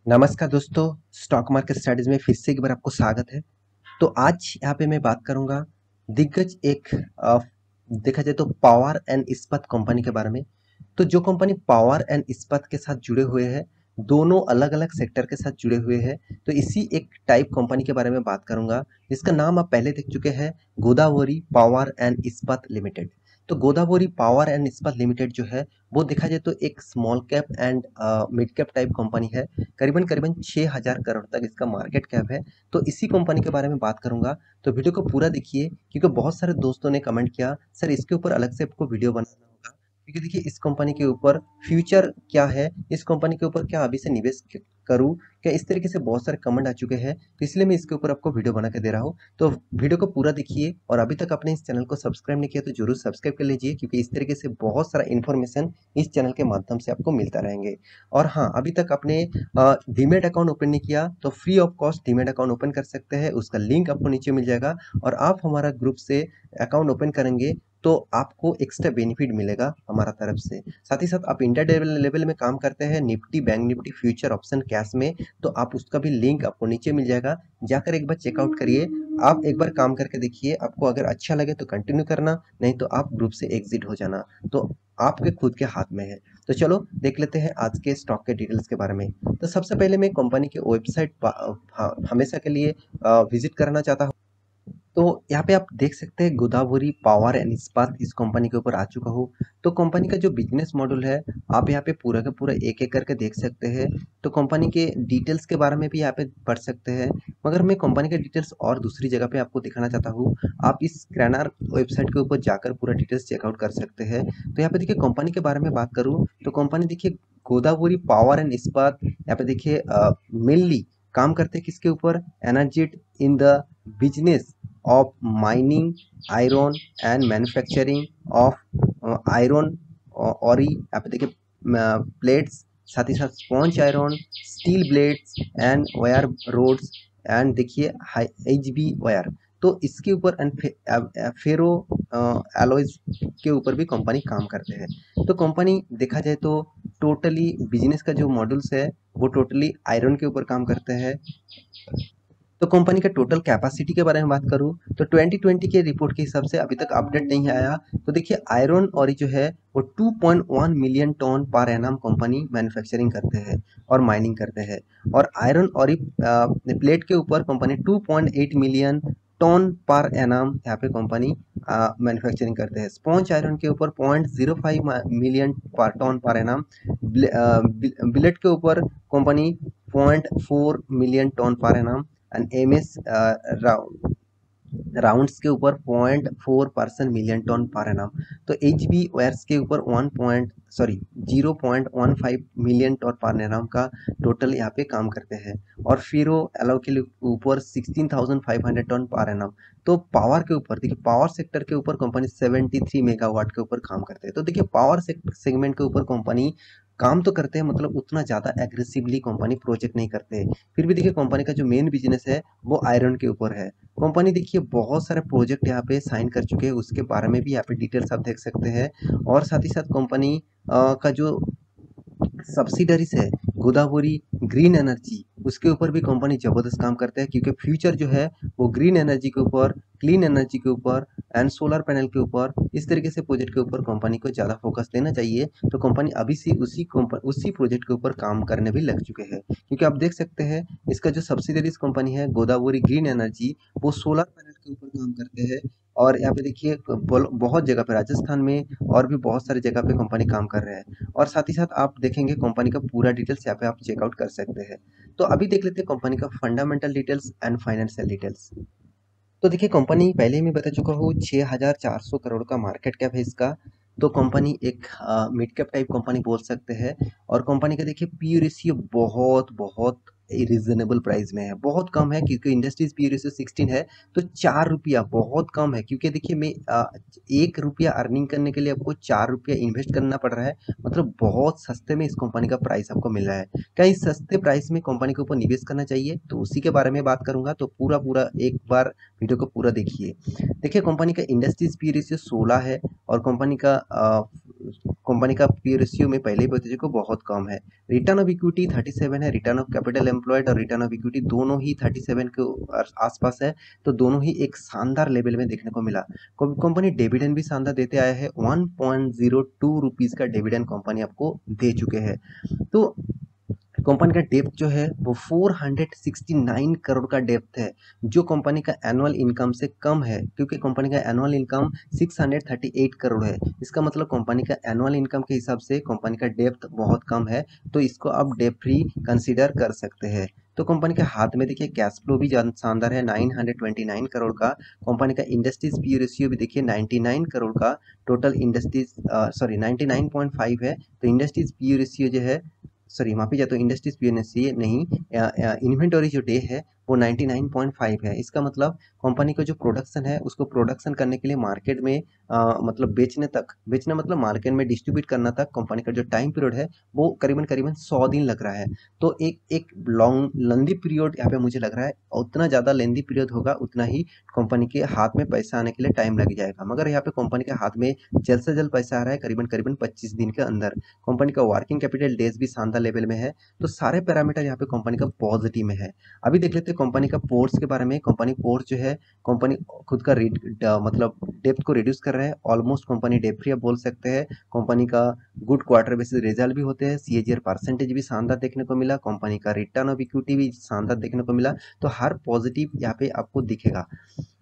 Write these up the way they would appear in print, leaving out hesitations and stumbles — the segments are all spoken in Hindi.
नमस्कार दोस्तों, स्टॉक मार्केट स्टडीज में फिर से एक बार आपको स्वागत है। तो आज यहाँ पे मैं बात करूंगा दिग्गज एक देखा जाए तो पावर एंड इस्पात कंपनी के बारे में। तो जो कंपनी पावर एंड इस्पात के साथ जुड़े हुए हैं, दोनों अलग अलग सेक्टर के साथ जुड़े हुए हैं, तो इसी एक टाइप कंपनी के बारे में बात करूंगा जिसका नाम आप पहले देख चुके हैं, गोदावरी पावर एंड इस्पात लिमिटेड। तो गोदावरी पावर एंड इस्पात लिमिटेड जो है वो देखा जाए तो एक small cap and mid cap type company है। करीबन करीबन 6000 करोड़ तक इसका मार्केट कैप है। तो इसी कंपनी के बारे में बात करूंगा, तो वीडियो को पूरा देखिए क्योंकि बहुत सारे दोस्तों ने कमेंट किया सर इसके ऊपर अलग से आपको वीडियो बनाना होगा, क्योंकि देखिए इस कंपनी के ऊपर फ्यूचर क्या है, इस कंपनी के ऊपर क्या अभी से निवेश करूं क्या, इस तरीके से बहुत सारे कमेंट आ चुके हैं। तो इसलिए मैं इसके ऊपर आपको वीडियो बना के दे रहा हूँ। तो वीडियो को पूरा देखिए और अभी तक आपने इस चैनल को सब्सक्राइब नहीं किया तो जरूर सब्सक्राइब कर लीजिए, क्योंकि इस तरीके से बहुत सारा इन्फॉर्मेशन इस चैनल के माध्यम से आपको मिलता रहेंगे। और हाँ, अभी तक आपने डीमेट अकाउंट ओपन नहीं किया तो free of cost demat account open कर सकते हैं, उसका लिंक आपको नीचे मिल जाएगा। और आप हमारा ग्रुप से अकाउंट ओपन करेंगे तो आपको एक्स्ट्रा बेनिफिट मिलेगा हमारा तरफ से। साथ ही साथ आप इंटर लेवल में काम करते हैं Nifty, bank Nifty, future, option, cash में, तो आप उसका भी लिंक आपको नीचे मिल जाएगा, जाकर एक बार चेकआउट करिए। आप एक बार काम करके देखिए, आपको अगर अच्छा लगे तो कंटिन्यू करना, नहीं तो आप ग्रुप से एग्जिट हो जाना। तो आपके खुद के हाथ में है। तो चलो देख लेते हैं आज के स्टॉक के डिटेल्स के बारे में। तो सबसे पहले मैं कंपनी के वेबसाइट हमेशा के लिए विजिट करना चाहता हूँ। तो यहाँ पे आप देख सकते हैं गोदावरी पावर एंड इस्पात इस कंपनी के ऊपर आ चुका हूँ। तो कंपनी का जो बिजनेस मॉडल है आप यहाँ पे पूरा का पूरा एक एक करके देख सकते हैं। तो कंपनी के डिटेल्स के बारे में भी यहाँ पे पढ़ सकते हैं, मगर मैं कंपनी के डिटेल्स और दूसरी जगह पे आपको दिखाना चाहता हूँ। आप इस क्रैनार वेबसाइट के ऊपर जाकर पूरा डिटेल्स चेकआउट कर सकते हैं। तो यहाँ पे देखिए कंपनी के बारे में बात करूँ तो कंपनी देखिए गोदावरी पावर एंड इस्पात, यहाँ पे देखिए मेनली काम करते हैं किसके ऊपर, energy in the business of mining iron and manufacturing of iron और यहाँ पे देखिए प्लेट्स, साथ ही साथ sponge iron, steel blades and wire rods and देखिए एच बी वायर। तो इसके ऊपर फेरो एलॉयज के ऊपर भी कंपनी काम करते हैं। तो कंपनी देखा जाए तो टोटली बिजनेस का जो मॉडल्स है वो टोटली आयरन के ऊपर काम करते हैं। तो कंपनी का टोटल कैपेसिटी के बारे में बात करूं तो 2020 के रिपोर्ट के हिसाब से अभी तक अपडेट नहीं आया। तो देखिए आयरन और जो है वो 2.1 million ton per annum company manufacturing करते हैं और माइनिंग करते हैं। और आयरन और प्लेट के ऊपर company 2.8 million ton per annum यहाँ पे कंपनी मैन्युफैक्चरिंग करते हैं। स्पॉन्ज आयरन के ऊपर 0.05 मिलियन पर टन पर एनम, बिलेट के ऊपर company 0.4 million ton per annum and MS rounds के ऊपर 0.4% मिलियन टन पर एनम। तो एच बी वायर्स के ऊपर 0.15 मिलियन टन पर एनम का टोटल यहाँ पे काम करते हैं। और फेरो एलो के ऊपर 16,500 टन पर एनम। तो पावर के ऊपर देखिए, पावर सेक्टर के ऊपर कंपनी 73 मेगावाट के ऊपर काम करते हैं। तो देखिए पावर सेगमेंट के ऊपर कंपनी काम तो करते हैं, मतलब उतना ज़्यादा एग्रेसिवली कंपनी प्रोजेक्ट नहीं करते। फिर भी देखिए कंपनी का जो मेन बिजनेस है वो आयरन के ऊपर है। कंपनी देखिए बहुत सारे प्रोजेक्ट यहाँ पे साइन कर चुके हैं, उसके बारे में भी यहाँ पे डिटेल्स आप देख सकते हैं। और साथ ही साथ कंपनी का जो सब्सिडरीज है गोदावरी ग्रीन एनर्जी, उसके ऊपर भी कंपनी जबरदस्त काम करते हैं, क्योंकि फ्यूचर जो है वो ग्रीन एनर्जी के ऊपर, क्लीन एनर्जी के ऊपर एंड सोलर पैनल के ऊपर, इस तरीके से प्रोजेक्ट के ऊपर कंपनी को ज़्यादा फोकस देना चाहिए। तो कंपनी अभी से उसी प्रोजेक्ट के ऊपर काम करने भी लग चुके हैं, क्योंकि आप देख सकते हैं इसका जो सब्सिडरीज कंपनी है गोदावरी ग्रीन एनर्जी, वो सोलर पैनल के ऊपर काम करते हैं। और यहाँ पे देखिए बहुत जगह पे राजस्थान में और भी बहुत सारी जगह पे कंपनी काम कर रहे हैं। और साथ ही साथ आप देखेंगे कंपनी का पूरा डिटेल्स यहाँ पे आप चेकआउट कर सकते हैं। तो अभी देख लेते हैं कंपनी का fundamental details and financial details. तो देखिए कंपनी पहले ही मैं बता चुका हूँ 6,400 करोड़ का मार्केट कैप है इसका। तो कंपनी एक मिड कैप टाइप कंपनी बोल सकते हैं। और कंपनी का देखिए पी रेशियो बहुत बहुत रिजनेबल प्राइस में है, बहुत कम है, क्योंकि इंडस्ट्रीज पी रेशियो 16 है। तो 4 रुपया बहुत कम है, क्योंकि देखिए मैं 1 रुपया अर्निंग करने के लिए आपको 4 रुपया इन्वेस्ट करना पड़ रहा है। मतलब बहुत सस्ते में इस कंपनी का प्राइस आपको मिल रहा है। क्या इस सस्ते प्राइस में कंपनी के ऊपर निवेश करना चाहिए, तो उसी के बारे में बात करूंगा। तो पूरा पूरा एक बार वीडियो को पूरा देखिए। देखिए कंपनी का इंडस्ट्रीज पी रेशियो 16 है और कंपनी का कंपनी का पी रेशियो में पहले ही बता चुका बहुत कम है। रिटर्न ऑफ इक्विटी 37 है, रिटर्न ऑफ कैपिटल एम्प्लॉयड और रिटर्न ऑफ इक्विटी दोनों ही 37 के आसपास है। तो दोनों ही एक शानदार लेवल में देखने को मिला। कंपनी डिविडेंड भी शानदार देते आया है, 1.02 रुपीज का डिविडेंड कंपनी आपको दे चुके हैं। तो कंपनी का डेप्थ जो है वो 469 करोड़ का डेप्थ है, जो कंपनी का एनुअल इनकम से कम है, क्योंकि कंपनी का एनुअल इनकम 638 करोड़ है। इसका मतलब कंपनी का एनुअल इनकम के हिसाब से कंपनी का डेप्थ बहुत कम है, तो इसको आप डेप्ट फ्री कंसीडर कर सकते हैं। तो कंपनी के हाथ में देखिए कैश फ्लो भी शानदार है, 929 करोड़ का। कंपनी का इंडस्ट्रीज पी रेशियो भी देखिए 99 करोड़ का। टोटल इंडस्ट्रीज 99.5 है। तो इंडस्ट्रीज पी रेशियो जो है, सॉरी माफी चाहता हूँ, इंडस्ट्रीज पीएनएससी नहीं, इन्वेंटरी जो डे है वो 99.5 है। इसका मतलब कंपनी का जो प्रोडक्शन है उसको प्रोडक्शन करने के लिए मार्केट में मतलब बेचना मतलब मार्केट में डिस्ट्रीब्यूट करना तक कंपनी का जो टाइम पीरियड है वो करीबन करीबन 100 दिन लग रहा है। तो एक लॉन्ग लेंदी पीरियड यहाँ पे मुझे लग रहा है, उतना ज़्यादा लेंदी पीरियड होगा उतना ही कंपनी के हाथ में पैसा आने के लिए टाइम लग जाएगा। मगर यहाँ पे कंपनी के हाथ में जल्द से जल्द पैसा आ रहा है, करीबन करीबन 25 दिन के अंदर। कंपनी का वर्किंग कैपिटल डेज भी शानदार लेवल में है। तो सारे पैरामीटर यहाँ पे कंपनी का पॉजिटिव में है। अभी देख लेते हैं कंपनी का पोर्ट्स के बारे में। कंपनी पोर्ट्स जो है, कंपनी खुद का मतलब डेप्थ को रिड्यूस कर रहा है। ऑलमोस्ट कंपनी डेप्ट फ्री आप बोल सकते हैं। कंपनी का गुड क्वार्टर बेसिस रिजल्ट भी होते हैं, सीएजीआर परसेंटेज भी शानदार देखने को मिला, कंपनी का रिटर्न ऑफ इक्विटी भी शानदार देखने को मिला। तो हर पॉजिटिव यहाँ पे आपको दिखेगा।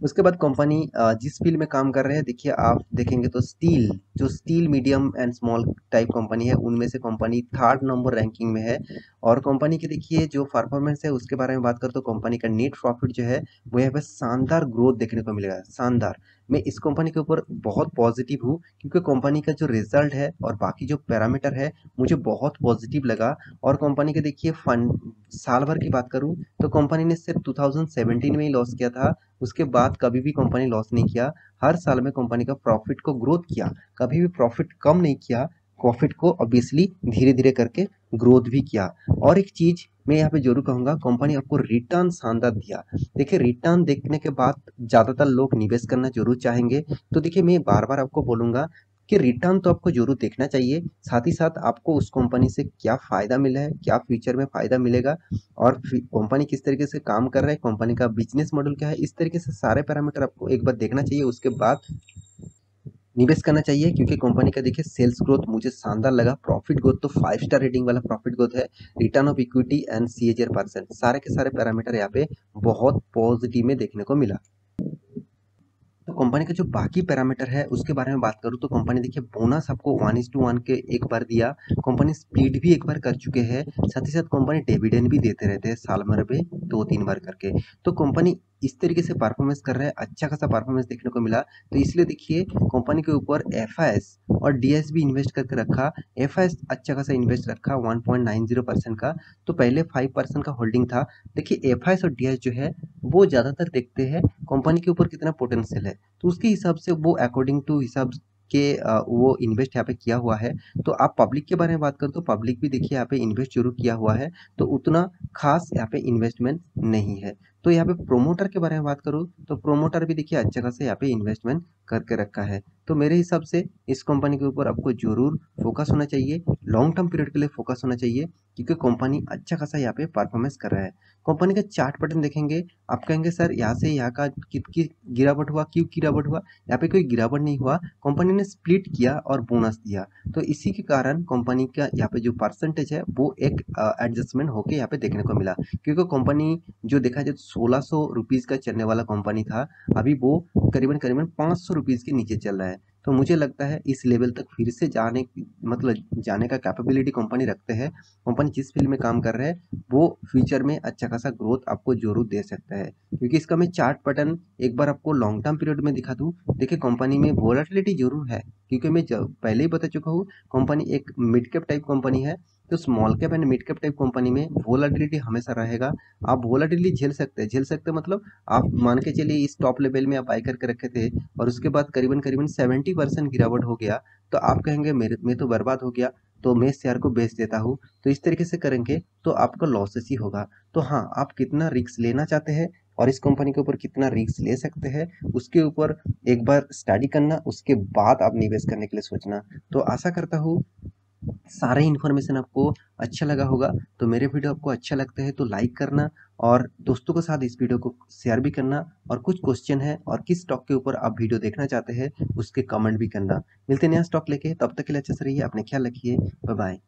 उसके बाद कंपनी जिस फील्ड में काम कर रहे हैं, देखिए आप देखेंगे तो steel medium and small type company है, उनमें से कंपनी 3rd नंबर रैंकिंग में है। और कंपनी के देखिए जो परफॉर्मेंस है उसके बारे में बात करें तो कंपनी का नेट प्रॉफिट जो है वो यहाँ पे शानदार ग्रोथ देखने को मिलेगा, शानदार। मैं इस कंपनी के ऊपर बहुत पॉजिटिव हूँ, क्योंकि कंपनी का जो रिजल्ट है और बाकी जो पैरामीटर है मुझे बहुत पॉजिटिव लगा। और कंपनी के देखिए फंड साल भर की बात करूँ तो कंपनी ने सिर्फ 2017 में ही लॉस किया था, उसके बाद कभी भी कंपनी लॉस नहीं किया। हर साल में कंपनी का प्रॉफिट को ग्रोथ किया, कभी भी प्रॉफिट कम नहीं किया, प्रॉफिट को ऑब्वियसली धीरे धीरे करके ग्रोथ भी किया। और एक चीज मैं यहाँ पे जरूर कहूंगा, कंपनी आपको रिटर्न शानदार दिया। देखिए रिटर्न देखने के बाद ज्यादातर लोग निवेश करना जरूर चाहेंगे। तो देखिए मैं बार बार आपको बोलूंगा कि रिटर्न तो आपको जरूर देखना चाहिए, साथ ही साथ आपको उस कंपनी से क्या फायदा मिला है, क्या फ्यूचर में फायदा मिलेगा, और कंपनी किस तरीके से काम कर रहा है, कंपनी का बिजनेस मॉडल क्या है, इस तरीके से सारे पैरामीटर आपको एक बार देखना चाहिए। उसके बाद निवेश करना चाहिए, क्योंकि कंपनी का देखिए सेल्स ग्रोथ मुझे शानदार लगा, प्रॉफिट ग्रोथ तो 5 स्टार रेटिंग वाला प्रॉफिट ग्रोथ है, return of equity and CAGR percent सारे के सारे पैरामीटर यहाँ पे बहुत पॉजिटिव में देखने को मिला। तो कंपनी का जो बाकी पैरामीटर है उसके बारे में बात करूँ तो कंपनी देखिए बोनस आपको 1:1 के एक बार दिया, कंपनी स्प्लिट भी एक बार कर चुके हैं, साथ ही साथ कंपनी डिविडेंड भी देते रहते हैं साल भर में 2-3 बार करके। तो कंपनी इस तरीके से परफॉर्मेंस कर रहा है, अच्छा खासा परफॉर्मेंस देखने को मिला। तो इसलिए देखिए कंपनी के ऊपर एफआईएस और डीएस भी इन्वेस्ट करके रखा। एफआईएस अच्छा खासा इन्वेस्ट रखा 1.90% का, तो पहले 5% का होल्डिंग था। देखिए एफआईएस और डीएस जो है वो ज्यादातर देखते हैं कंपनी के ऊपर कितना पोटेंशियल है, तो उसके हिसाब से वो अकॉर्डिंग टू हिसाब के वो इन्वेस्ट यहाँ पे किया हुआ है। तो आप पब्लिक के बारे में बात करें तो पब्लिक भी देखिए यहाँ पे इन्वेस्ट जरूर किया हुआ है, तो उतना खास यहाँ पे इन्वेस्टमेंट नहीं है। तो यहाँ पे प्रोमोटर के बारे में बात करूँ तो प्रोमोटर भी देखिए अच्छा खासा यहाँ पे इन्वेस्टमेंट करके रखा है। तो मेरे हिसाब से इस कंपनी के ऊपर आपको जरूर फोकस होना चाहिए, लॉन्ग टर्म पीरियड के लिए फोकस होना चाहिए, क्योंकि कंपनी अच्छा खासा यहाँ पे परफॉर्मेंस कर रहा है। कंपनी का चार्ट पैटर्न देखेंगे, आप कहेंगे सर यहाँ से यहाँ का कितनी गिरावट हुआ, क्यों गिरावट हुआ? यहाँ पे कोई गिरावट नहीं हुआ, कंपनी ने स्प्लिट किया और बोनस दिया, तो इसी के कारण कंपनी का यहाँ पे जो परसेंटेज है वो एक एडजस्टमेंट होके यहाँ पे देखने को मिला। क्योंकि कंपनी जो देखा जाए 1600 रुपीज का चलने वाला कंपनी था, अभी वो करीबन करीबन 500 रुपीज के नीचे चल रहा है। तो मुझे लगता है इस लेवल तक फिर से जाने का कैपेबिलिटी कंपनी रखते हैं। कंपनी जिस फील्ड में काम कर रहे हैं वो फ्यूचर में अच्छा खासा ग्रोथ आपको जरूर दे सकता है। क्योंकि इसका मैं चार्ट पैटर्न एक बार आपको लॉन्ग टर्म पीरियड में दिखा दूं, देखिए कंपनी में वोलेटिलिटी जरूर है, क्योंकि मैं पहले ही बता चुका हूँ कंपनी एक मिड कैप टाइप कंपनी है। तो small cap and mid cap type company में वोलेटिलिटी हमेशा रहेगा। आप वोलेटिलिटी झेल सकते हैं मतलब आप मान के चलिए इस टॉप लेवल में आप बाई करके रखे थे और उसके बाद करीबन करीबन 70% गिरावट हो गया, तो आप कहेंगे मेरे में तो बर्बाद हो गया, तो मैं शेयर को बेच देता हूँ। तो इस तरीके से करेंगे तो आपका लॉसेस ही होगा। तो हाँ, आप कितना रिस्क लेना चाहते हैं और इस कंपनी के ऊपर कितना रिस्क ले सकते हैं, उसके ऊपर एक बार स्टडी करना, उसके बाद आप निवेश करने के लिए सोचना। तो आशा करता हूँ सारे इन्फॉर्मेशन आपको अच्छा लगा होगा। तो मेरे वीडियो आपको अच्छा लगता है तो लाइक करना, और दोस्तों के साथ इस वीडियो को शेयर भी करना। और कुछ क्वेश्चन है और किस स्टॉक के ऊपर आप वीडियो देखना चाहते हैं उसके कमेंट भी करना। मिलते हैं नया स्टॉक लेके, तब तक के लिए अच्छे से रहिए, अपने ख्याल रखिए, बाय बाय।